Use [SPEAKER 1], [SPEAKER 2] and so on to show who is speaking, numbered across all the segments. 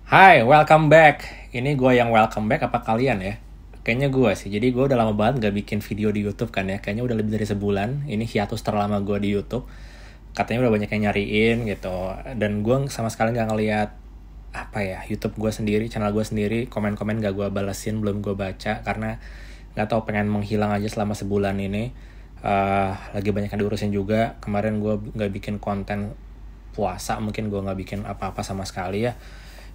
[SPEAKER 1] Hai, welcome back. Ini gue yang welcome back apa kalian ya? Kayaknya gue sih. Jadi gue udah lama banget gak bikin video di YouTube kan ya. Kayaknya udah lebih dari sebulan. Ini hiatus terlama gue di YouTube. Katanya udah banyak yang nyariin gitu. Dan gue sama sekali gak ngeliat YouTube gue sendiri, channel gue sendiri. Komen-komen gak gue balesin, belum gue baca. Karena gak tau, pengen menghilang aja selama sebulan ini. Lagi banyak yang diurusin juga. Kemarin gue gak bikin konten puasa. Mungkin gue gak bikin apa-apa sama sekali ya.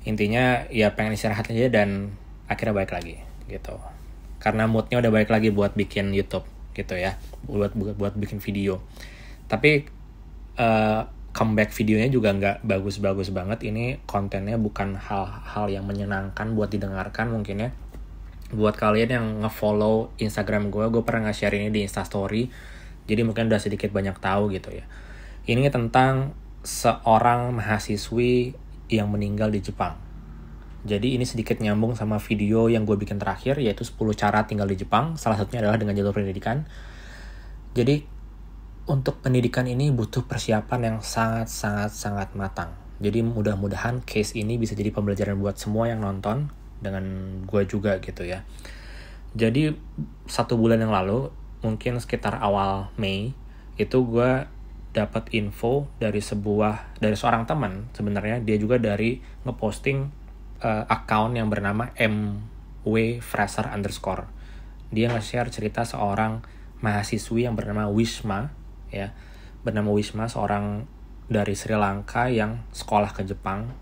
[SPEAKER 1] Intinya ya pengen istirahat aja dan akhirnya balik lagi gitu. Karena moodnya udah balik lagi buat bikin YouTube gitu ya, buat bikin video. Tapi comeback videonya juga nggak bagus-bagus banget. Ini kontennya bukan hal-hal yang menyenangkan buat didengarkan mungkin ya. Buat kalian yang nge-follow Instagram gue pernah nge-share ini di Instastory. Jadi mungkin udah sedikit banyak tahu gitu ya. Ini tentang seorang mahasiswi yang meninggal di Jepang. Jadi ini sedikit nyambung sama video yang gue bikin terakhir, yaitu 10 cara tinggal di Jepang. Salah satunya adalah dengan jalur pendidikan. Jadi untuk pendidikan ini butuh persiapan yang sangat matang. Jadi mudah-mudahan case ini bisa jadi pembelajaran buat semua yang nonton, dengan gue juga gitu ya. Jadi 1 bulan yang lalu, mungkin sekitar awal Mei, itu gue dapat info dari seorang teman. Sebenarnya dia juga dari ngeposting account yang bernama MW_Fraser_. Dia nge-share cerita seorang mahasiswi yang bernama Wisma ya. Bernama Wisma, seorang dari Sri Lanka yang sekolah ke Jepang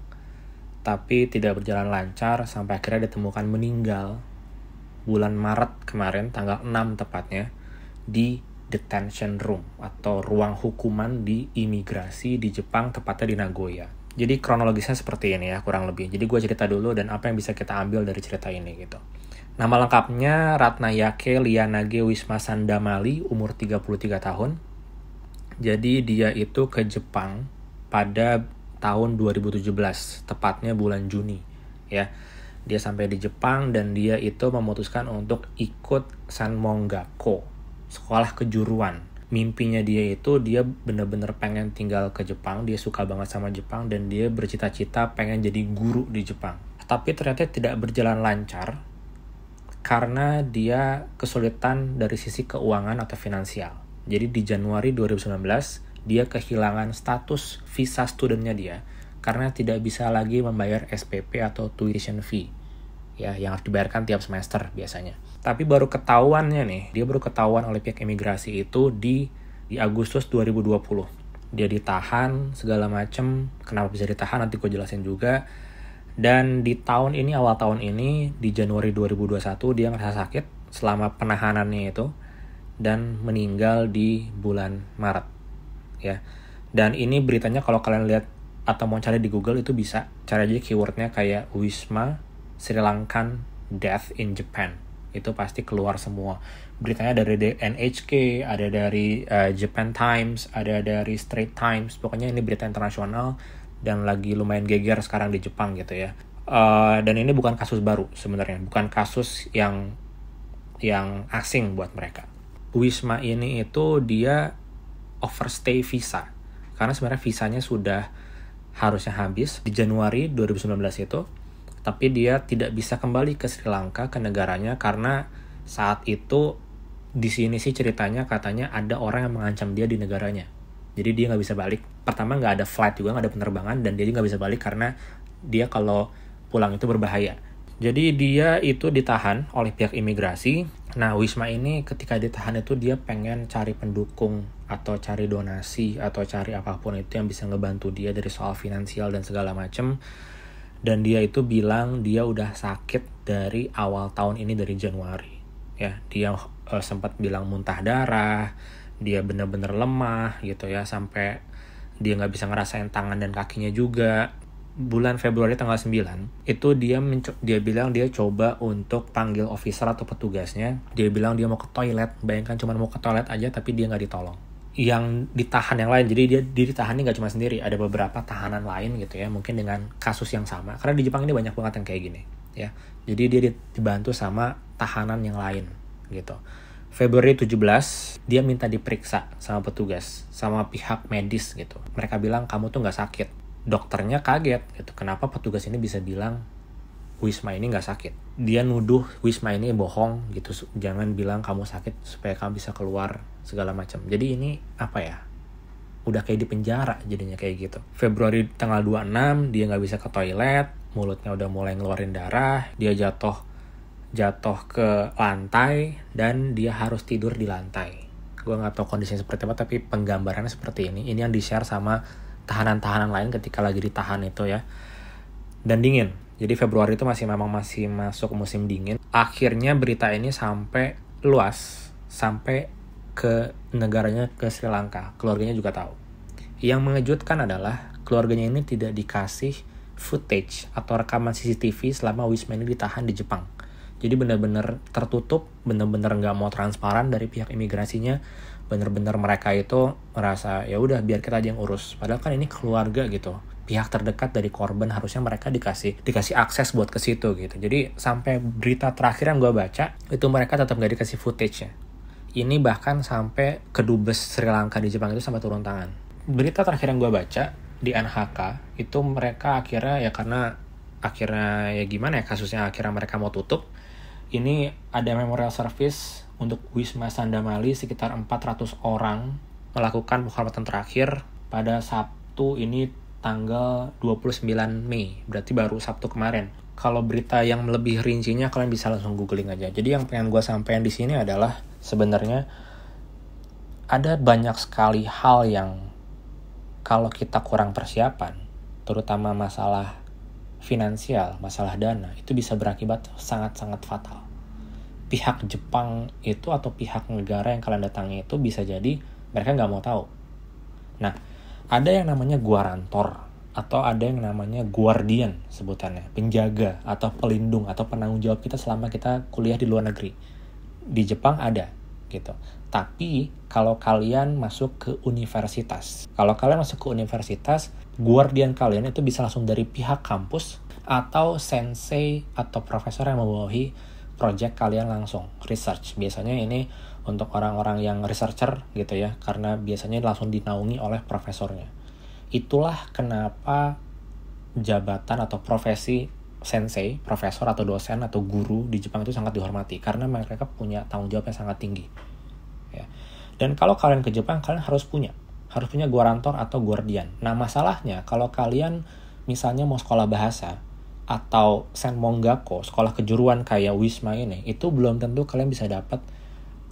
[SPEAKER 1] tapi tidak berjalan lancar sampai akhirnya ditemukan meninggal bulan Maret kemarin, tanggal 6 tepatnya, di detention room atau ruang hukuman di imigrasi di Jepang, tepatnya di Nagoya. Jadi kronologisnya seperti ini ya kurang lebih. Jadi gue cerita dulu dan apa yang bisa kita ambil dari cerita ini gitu. Nama lengkapnya Ratnayake Lianage Wisma Sandamali, umur 33 tahun. Jadi dia itu ke Jepang pada tahun 2017, tepatnya bulan Juni ya. Dia sampai di Jepang dan dia itu memutuskan untuk ikut Sanmongakko, sekolah kejuruan. Mimpinya dia itu, dia bener-bener pengen tinggal ke Jepang. Dia suka banget sama Jepang dan dia bercita-cita pengen jadi guru di Jepang. Tapi ternyata tidak berjalan lancar karena dia kesulitan dari sisi keuangan atau finansial. Jadi di Januari 2019 dia kehilangan status visa studentnya dia karena tidak bisa lagi membayar SPP atau tuition fee ya, yang harus dibayarkan tiap semester biasanya. Tapi baru ketahuannya nih, dia baru ketahuan oleh pihak imigrasi itu di Agustus 2020. Dia ditahan segala macem. Kenapa bisa ditahan nanti gue jelasin juga. Dan di tahun ini, awal tahun ini, di Januari 2021 dia ngerasa sakit selama penahanannya itu dan meninggal di bulan Maret ya. Dan ini beritanya kalau kalian lihat atau mau cari di Google itu bisa cari aja keywordnya kayak Wisma Sri Lankan Death in Japan. Itu pasti keluar semua. Beritanya dari NHK, ada dari Japan Times, ada dari Straits Times. Pokoknya ini berita internasional dan lagi lumayan geger sekarang di Jepang gitu ya. Dan ini bukan kasus baru sebenarnya, bukan kasus yang asing buat mereka. Wisma ini itu dia overstay visa. Karena sebenarnya visanya sudah harusnya habis di Januari 2019 itu. Tapi dia tidak bisa kembali ke Sri Lanka, ke negaranya, karena saat itu di sini sih ceritanya katanya ada orang yang mengancam dia di negaranya. Jadi dia nggak bisa balik. Pertama nggak ada flight juga, nggak ada penerbangan, dan dia juga nggak bisa balik karena dia kalau pulang itu berbahaya. Jadi dia itu ditahan oleh pihak imigrasi. Nah, Wisma ini ketika ditahan itu dia pengen cari pendukung atau cari donasi atau cari apapun itu yang bisa ngebantu dia dari soal finansial dan segala macem. Dan dia itu bilang dia udah sakit dari awal tahun ini, dari Januari ya. Dia sempat bilang muntah darah, dia benar-benar lemah gitu ya, sampai dia nggak bisa ngerasain tangan dan kakinya juga. Bulan Februari tanggal 9 itu dia bilang dia coba untuk panggil officer atau petugasnya. Dia bilang dia mau ke toilet. Bayangkan cuma mau ke toilet aja tapi dia nggak ditolong. Yang ditahan yang lain, jadi dia ditahannya nggak cuma sendiri, ada beberapa tahanan lain gitu ya, mungkin dengan kasus yang sama, karena di Jepang ini banyak banget yang kayak gini ya. Jadi dia dibantu sama tahanan yang lain gitu. Februari 17 dia minta diperiksa sama petugas, sama pihak medis gitu. Mereka bilang kamu tuh nggak sakit, dokternya kaget gitu, kenapa petugas ini bisa bilang Wisma ini nggak sakit. Dia nuduh Wisma ini bohong gitu, jangan bilang kamu sakit supaya kamu bisa keluar segala macam. Jadi ini apa ya, udah kayak di penjara jadinya kayak gitu. Februari tanggal 26 dia nggak bisa ke toilet, mulutnya udah mulai ngeluarin darah, dia jatuh ke lantai dan dia harus tidur di lantai. Gue nggak tahu kondisinya seperti apa, tapi penggambarannya seperti ini. Ini yang di-share sama tahanan-tahanan lain ketika lagi ditahan itu ya. Dan dingin. Jadi Februari itu masih masuk musim dingin. Akhirnya berita ini sampai luas, sampai ke negaranya, ke Sri Lanka. Keluarganya juga tahu. Yang mengejutkan adalah keluarganya ini tidak dikasih footage atau rekaman CCTV selama Wisma ini ditahan di Jepang. Jadi benar-benar tertutup, benar-benar nggak mau transparan dari pihak imigrasinya. Benar-benar mereka itu merasa ya udah biar kita aja yang urus. Padahal kan ini keluarga gitu, pihak terdekat dari korban, harusnya mereka dikasih akses buat ke situ gitu. Jadi sampai berita terakhir yang gue baca itu mereka tetap nggak dikasih footage-nya. Ini bahkan sampai kedubes Sri Lanka di Jepang itu sampai turun tangan. Berita terakhir yang gue baca di NHK itu mereka akhirnya ya karena akhirnya ya gimana ya kasusnya, akhirnya mereka mau tutup. Ini ada memorial service untuk Wisma Sandamali, sekitar 400 orang melakukan penghormatan terakhir pada Sabtu ini tanggal 29 Mei, berarti baru Sabtu kemarin. Kalau berita yang lebih rincinya kalian bisa langsung googling aja. Jadi yang pengen gue sampaikan di sini adalah sebenarnya ada banyak sekali hal yang kalau kita kurang persiapan, terutama masalah finansial, masalah dana, itu bisa berakibat sangat-sangat fatal. Pihak Jepang itu atau pihak negara yang kalian datangi itu bisa jadi mereka nggak mau tahu. Nah, ada yang namanya guarantor atau ada yang namanya guardian sebutannya, penjaga atau pelindung atau penanggung jawab kita selama kita kuliah di luar negeri. Di Jepang ada gitu. Tapi kalau kalian masuk ke universitas, guardian kalian itu bisa langsung dari pihak kampus atau sensei atau profesor yang membawahi project kalian langsung research. Biasanya ini untuk orang-orang yang researcher gitu ya, karena biasanya langsung dinaungi oleh profesornya. Itulah kenapa jabatan atau profesi sensei, profesor atau dosen atau guru di Jepang itu sangat dihormati karena mereka punya tanggung jawab yang sangat tinggi. Ya. Dan kalau kalian ke Jepang, kalian harus punya guarantor atau guardian. Nah, masalahnya kalau kalian misalnya mau sekolah bahasa atau senmonggako, sekolah kejuruan kayak Wisma ini, itu belum tentu kalian bisa dapat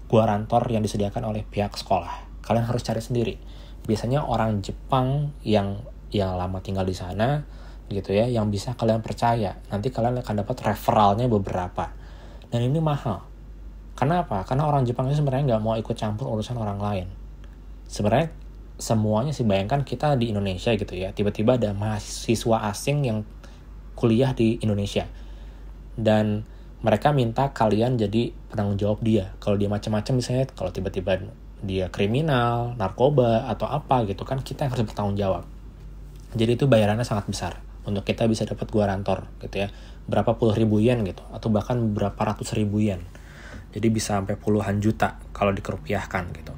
[SPEAKER 1] guarantor yang disediakan oleh pihak sekolah. Kalian harus cari sendiri. Biasanya orang Jepang yang lama tinggal di sana gitu ya, yang bisa kalian percaya. Nanti kalian akan dapat referralnya beberapa. Dan ini mahal. Kenapa? Karena orang Jepang itu sebenarnya nggak mau ikut campur urusan orang lain. Sebenarnya semuanya sih, bayangkan kita di Indonesia gitu ya, tiba-tiba ada mahasiswa asing yang kuliah di Indonesia. Dan mereka minta kalian jadi penanggung jawab dia. Kalau dia macam-macam misalnya, kalau tiba-tiba dia kriminal, narkoba, atau apa gitu kan, kita yang harus bertanggung jawab. Jadi itu bayarannya sangat besar untuk kita bisa dapat guarantor gitu ya. Berapa puluh ribu yen gitu, atau bahkan berapa ratus ribu yen. Jadi bisa sampai puluhan juta kalau dikerupiahkan gitu.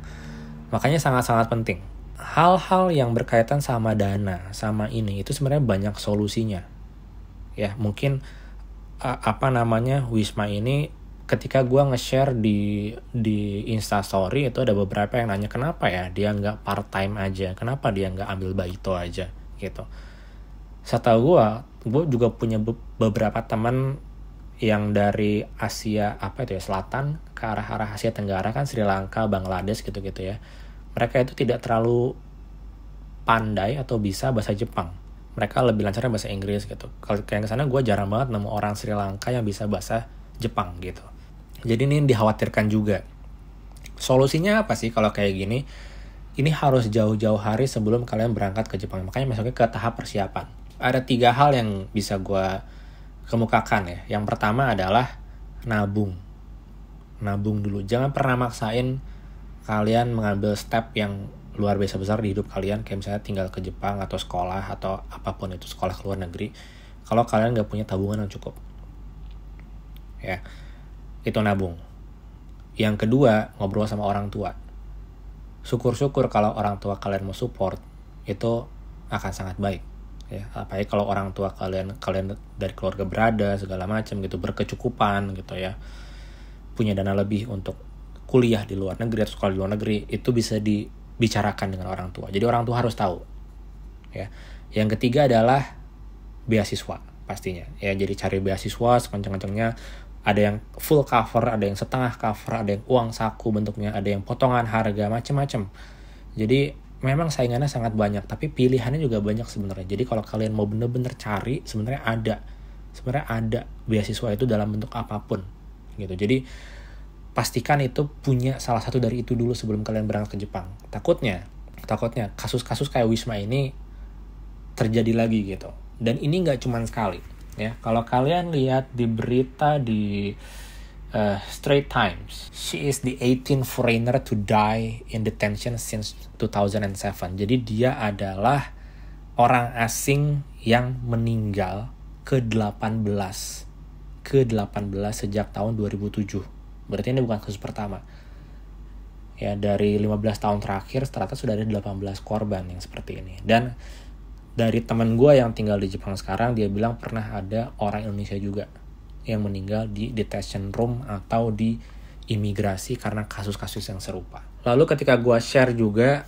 [SPEAKER 1] Makanya sangat-sangat penting. Hal-hal yang berkaitan sama dana, sama ini, itu sebenarnya banyak solusinya. Ya, mungkin Wisma ini ketika gue nge-share di Instastory itu ada beberapa yang nanya kenapa ya dia nggak part-time aja, kenapa dia nggak ambil baito aja gitu. Setahu gue juga punya beberapa teman yang dari Asia Selatan ke arah Asia Tenggara kan, Sri Lanka, Bangladesh gitu-gitu ya. Mereka itu tidak terlalu pandai atau bisa bahasa Jepang. Mereka lebih lancarnya bahasa Inggris gitu. Kalau kayak kesana gue jarang banget nemu orang Sri Lanka yang bisa bahasa Jepang gitu. Jadi ini dikhawatirkan juga. Solusinya apa sih kalau kayak gini? Ini harus jauh-jauh hari sebelum kalian berangkat ke Jepang. Makanya masuknya ke tahap persiapan. Ada 3 hal yang bisa gue kemukakan ya. Yang pertama adalah nabung. Nabung dulu. Jangan pernah maksain kalian mengambil step yang luar biasa besar di hidup kalian, kayak misalnya tinggal ke Jepang atau sekolah atau apapun itu, sekolah ke luar negeri, kalau kalian gak punya tabungan yang cukup. Ya, itu nabung. Yang kedua, ngobrol sama orang tua. Syukur-syukur kalau orang tua kalian mau support, itu akan sangat baik. ya. Apalagi kalau orang tua kalian dari keluarga berada segala macam gitu, berkecukupan gitu ya, punya dana lebih untuk kuliah di luar negeri atau sekolah di luar negeri, itu bisa dibicarakan dengan orang tua. Jadi orang tua harus tahu ya. Yang ketiga adalah beasiswa pastinya ya. Jadi cari beasiswa sekencang-kencangnya. Ada yang full cover, ada yang setengah cover, ada yang uang saku bentuknya, ada yang potongan harga, macam-macam. Jadi memang saingannya sangat banyak, tapi pilihannya juga banyak sebenarnya. Jadi kalau kalian mau bener-bener cari, sebenarnya ada beasiswa itu dalam bentuk apapun gitu. Jadi pastikan itu punya salah satu dari itu dulu sebelum kalian berangkat ke Jepang. Takutnya kasus-kasus kayak Wisma ini terjadi lagi gitu. Dan ini nggak cuma sekali ya. Kalau kalian lihat di berita di Straits Times, she is the 18th foreigner to die in detention since 2007. Jadi dia adalah orang asing yang meninggal ke-18 sejak tahun 2007. Berarti ini bukan kasus pertama. Ya, dari 15 tahun terakhir ternyata sudah ada 18 korban yang seperti ini. Dan dari teman gue yang tinggal di Jepang sekarang, dia bilang pernah ada orang Indonesia juga yang meninggal di detention room atau di imigrasi karena kasus-kasus yang serupa. Lalu ketika gue share juga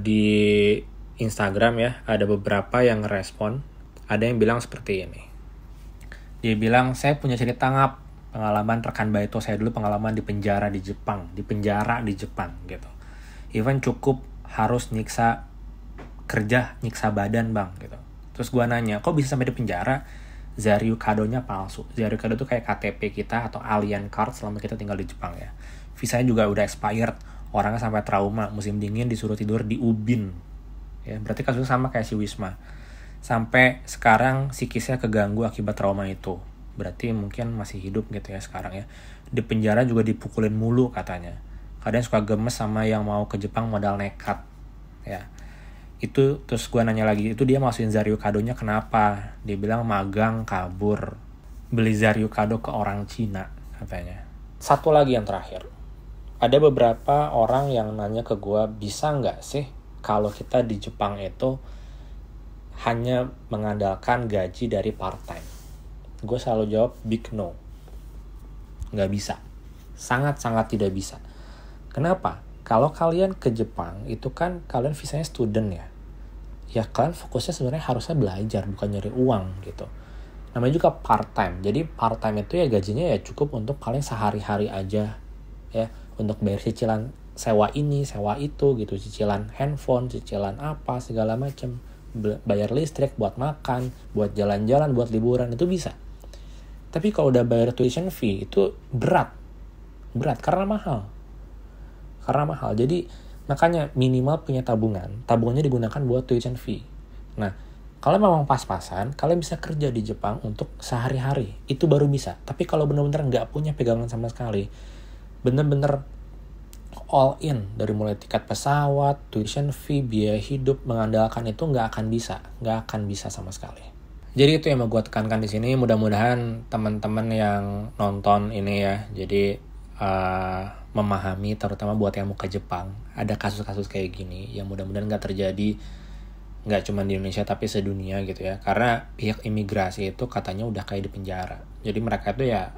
[SPEAKER 1] di Instagram ya, ada beberapa yang respon. Ada yang bilang seperti ini. Dia bilang, saya punya cerita ngap, pengalaman rekan baito saya dulu, pengalaman di penjara di Jepang gitu. Even cukup harus nyiksa badan bang gitu. Terus gue nanya, kok bisa sampai di penjara? Zaryu Kado-nya palsu. Zaryu Kado itu kayak KTP kita atau alien card selama kita tinggal di Jepang ya. Visanya juga udah expired. Orangnya sampai trauma, musim dingin disuruh tidur di ubin. Ya, berarti kasusnya sama kayak si Wisma. Sampai sekarang psikisnya keganggu akibat trauma itu. Berarti mungkin masih hidup gitu ya sekarang ya. Di penjara juga dipukulin mulu katanya. Kadang suka gemes sama yang mau ke Jepang modal nekat. Ya. Itu terus gue nanya lagi, itu dia masukin Zaryu Kado-nya kenapa? Dia bilang magang kabur, beli Zaryu Kado ke orang Cina katanya. Satu lagi yang terakhir, ada beberapa orang yang nanya ke gue, bisa nggak sih kalau kita di Jepang itu hanya mengandalkan gaji dari part time? Gue selalu jawab big no, nggak bisa, sangat-sangat tidak bisa. Kenapa? Kalau kalian ke Jepang, itu kan kalian visanya student ya. Ya kalian fokusnya sebenarnya harusnya belajar, bukan nyari uang gitu. Namanya juga part-time. Jadi part-time itu ya gajinya ya cukup untuk kalian sehari-hari aja. Ya, untuk bayar cicilan sewa ini, sewa itu gitu. Cicilan handphone, cicilan apa, segala macam. Bayar listrik, buat makan, buat jalan-jalan, buat liburan, itu bisa. Tapi kalau udah bayar tuition fee, itu berat karena mahal. Jadi makanya minimal punya tabungan. Tabungannya digunakan buat tuition fee. Nah, kalau memang pas-pasan, kalian bisa kerja di Jepang untuk sehari-hari. Itu baru bisa. Tapi kalau benar-benar nggak punya pegangan sama sekali, benar-benar all in, dari mulai tiket pesawat, tuition fee, biaya hidup, mengandalkan itu nggak akan bisa sama sekali. Jadi itu yang mau gue tekankan di sini. Mudah-mudahan teman-teman yang nonton ini ya, jadi memahami, terutama buat yang mau ke Jepang, ada kasus-kasus kayak gini yang mudah-mudahan nggak terjadi, nggak cuma di Indonesia tapi sedunia gitu ya. Karena pihak imigrasi itu katanya udah kayak di penjara. Jadi mereka itu ya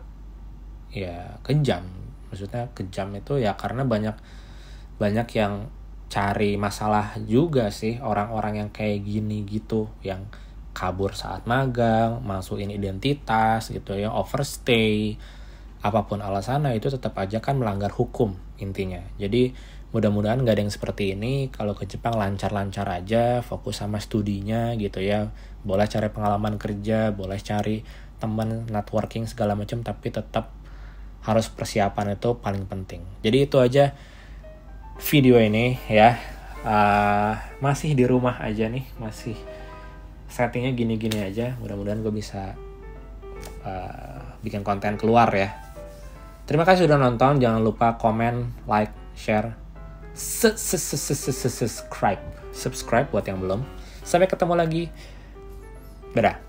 [SPEAKER 1] kejam. Maksudnya kejam itu ya karena banyak yang cari masalah juga sih, orang-orang yang kayak gini gitu, yang kabur saat magang, masukin identitas gitu ya, overstay, apapun alasannya itu tetap aja kan melanggar hukum intinya. Jadi mudah-mudahan gak ada yang seperti ini. Kalau ke Jepang lancar-lancar aja, fokus sama studinya gitu ya. Boleh cari pengalaman kerja, boleh cari teman, networking segala macam, tapi tetap harus persiapan, itu paling penting. Jadi itu aja video ini ya. Masih di rumah aja nih, masih settingnya gini-gini aja. Mudah-mudahan gue bisa bikin konten keluar ya. Terima kasih sudah nonton. Jangan lupa komen, like, share, subscribe buat yang belum. Sampai ketemu lagi. Dadah.